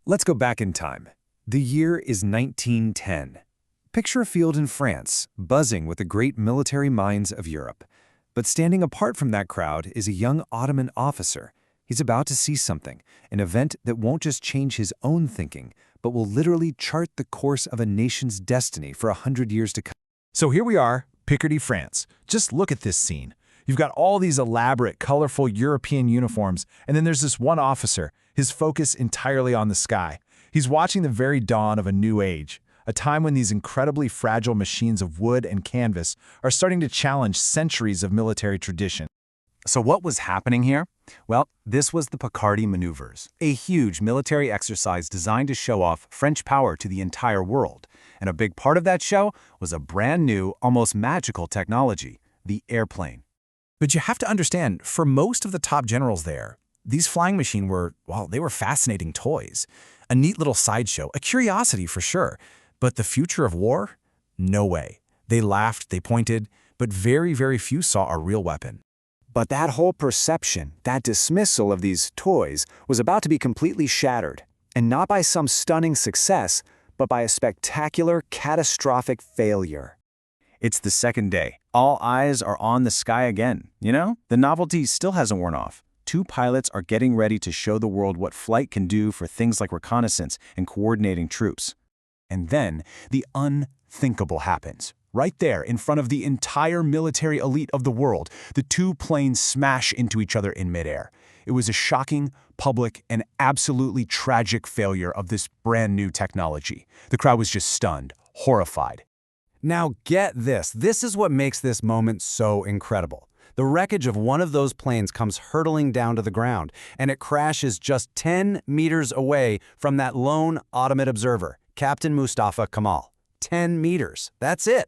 Let's go back in time. The year is 1910. Picture a field in France, buzzing with the great military minds of Europe. But standing apart from that crowd is a young Ottoman officer. He's about to see something, an event that won't just change his own thinking, but will literally chart the course of a nation's destiny for 100 years to come. So here we are, Picardie, France. Just look at this scene. You've got all these elaborate, colorful European uniforms, and then there's this one officer, his focus entirely on the sky. He's watching the very dawn of a new age, a time when these incredibly fragile machines of wood and canvas are starting to challenge centuries of military tradition. So what was happening here? Well, this was the Picardie Maneuvers, a huge military exercise designed to show off French power to the entire world. And a big part of that show was a brand new, almost magical technology, the airplane. But you have to understand, for most of the top generals there, these flying machines were, well, they were fascinating toys. A neat little sideshow, a curiosity for sure. But the future of war? No way. They laughed, they pointed, but very, very few saw a real weapon. But that whole perception, that dismissal of these toys, was about to be completely shattered. And not by some stunning success, but by a spectacular, catastrophic failure. It's the second day. All eyes are on the sky again. You know, the novelty still hasn't worn off. Two pilots are getting ready to show the world what flight can do for things like reconnaissance and coordinating troops. And then the unthinkable happens. Right there, in front of the entire military elite of the world, the two planes smash into each other in midair. It was a shocking, public, and absolutely tragic failure of this brand new technology. The crowd was just stunned, horrified. Now get this. This is what makes this moment so incredible. The wreckage of one of those planes comes hurtling down to the ground, and it crashes just 10 meters away from that lone Ottoman observer, Captain Mustafa Kemal. 10 meters. That's it.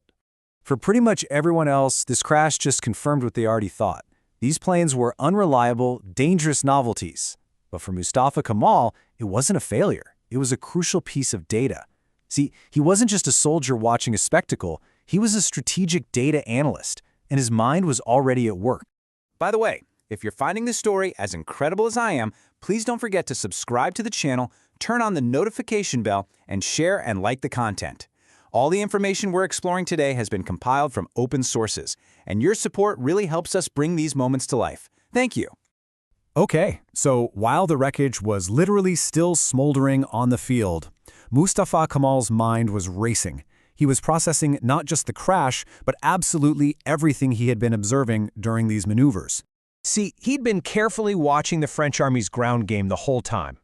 For pretty much everyone else, this crash just confirmed what they already thought. These planes were unreliable, dangerous novelties. But for Mustafa Kemal, it wasn't a failure. It was a crucial piece of data. See, he wasn't just a soldier watching a spectacle, he was a strategic data analyst, and his mind was already at work. By the way, if you're finding this story as incredible as I am, please don't forget to subscribe to the channel, turn on the notification bell, and share and like the content. All the information we're exploring today has been compiled from open sources, and your support really helps us bring these moments to life. Thank you. Okay, so while the wreckage was literally still smoldering on the field, Mustafa Kemal's mind was racing. He was processing not just the crash, but absolutely everything he had been observing during these maneuvers. See, he'd been carefully watching the French army's ground game the whole time.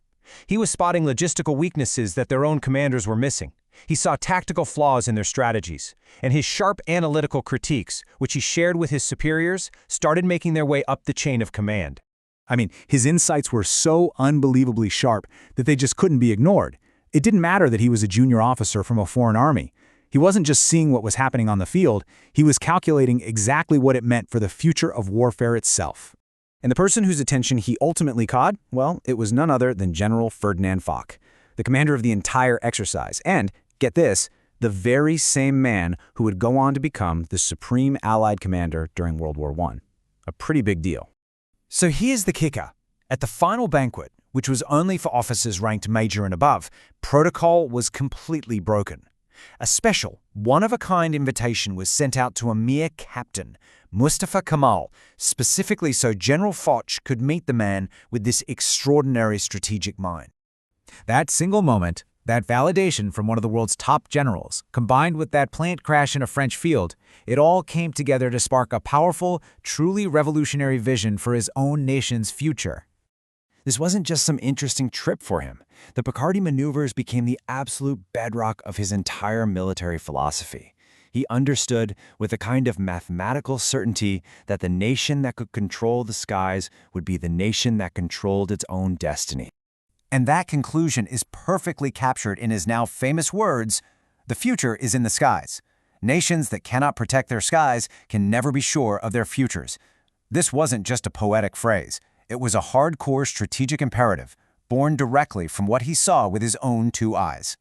He was spotting logistical weaknesses that their own commanders were missing. He saw tactical flaws in their strategies, and his sharp analytical critiques, which he shared with his superiors, started making their way up the chain of command. I mean, his insights were so unbelievably sharp that they just couldn't be ignored. It didn't matter that he was a junior officer from a foreign army. He wasn't just seeing what was happening on the field, he was calculating exactly what it meant for the future of warfare itself. And the person whose attention he ultimately caught, well, it was none other than General Ferdinand Foch, the commander of the entire exercise, and, get this, the very same man who would go on to become the supreme Allied commander during World War I. A pretty big deal. So here's the kicker. At the final banquet, which was only for officers ranked major and above, protocol was completely broken. A special, one-of-a-kind invitation was sent out to a mere captain, Mustafa Kemal, specifically so General Foch could meet the man with this extraordinary strategic mind. That single moment, that validation from one of the world's top generals, combined with that plant crash in a French field, it all came together to spark a powerful, truly revolutionary vision for his own nation's future. This wasn't just some interesting trip for him. The Picardie Maneuvers became the absolute bedrock of his entire military philosophy. He understood with a kind of mathematical certainty that the nation that could control the skies would be the nation that controlled its own destiny. And that conclusion is perfectly captured in his now famous words, "The future is in the skies. Nations that cannot protect their skies can never be sure of their futures." This wasn't just a poetic phrase. It was a hardcore strategic imperative, born directly from what he saw with his own two eyes.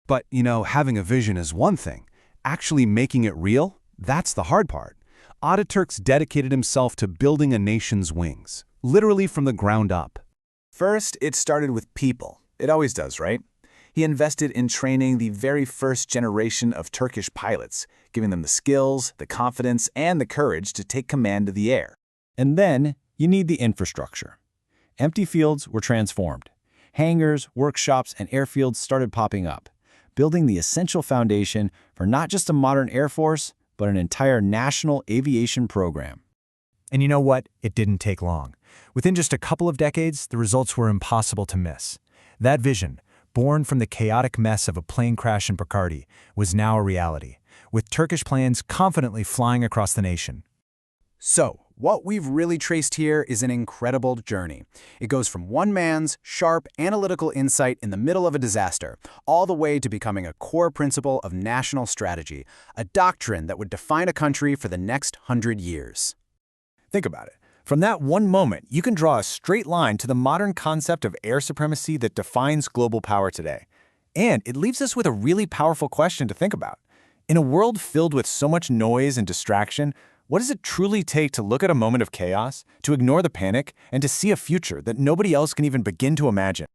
But, you know, having a vision is one thing. Actually making it real, that's the hard part. Ataturk's dedicated himself to building a nation's wings, literally from the ground up. First, it started with people. It always does, right? He invested in training the very first generation of Turkish pilots, giving them the skills, the confidence, and the courage to take command of the air. And then you need the infrastructure. Empty fields were transformed. Hangars, workshops, and airfields started popping up, building the essential foundation for not just a modern air force, but an entire national aviation program. And you know what? It didn't take long. Within just a couple of decades, the results were impossible to miss. That vision, born from the chaotic mess of a plane crash in Picardie, was now a reality, with Turkish planes confidently flying across the nation. So, what we've really traced here is an incredible journey. It goes from one man's sharp, analytical insight in the middle of a disaster, all the way to becoming a core principle of national strategy, a doctrine that would define a country for the next 100 years. Think about it. From that one moment, you can draw a straight line to the modern concept of air supremacy that defines global power today. And it leaves us with a really powerful question to think about. In a world filled with so much noise and distraction, what does it truly take to look at a moment of chaos, to ignore the panic, and to see a future that nobody else can even begin to imagine?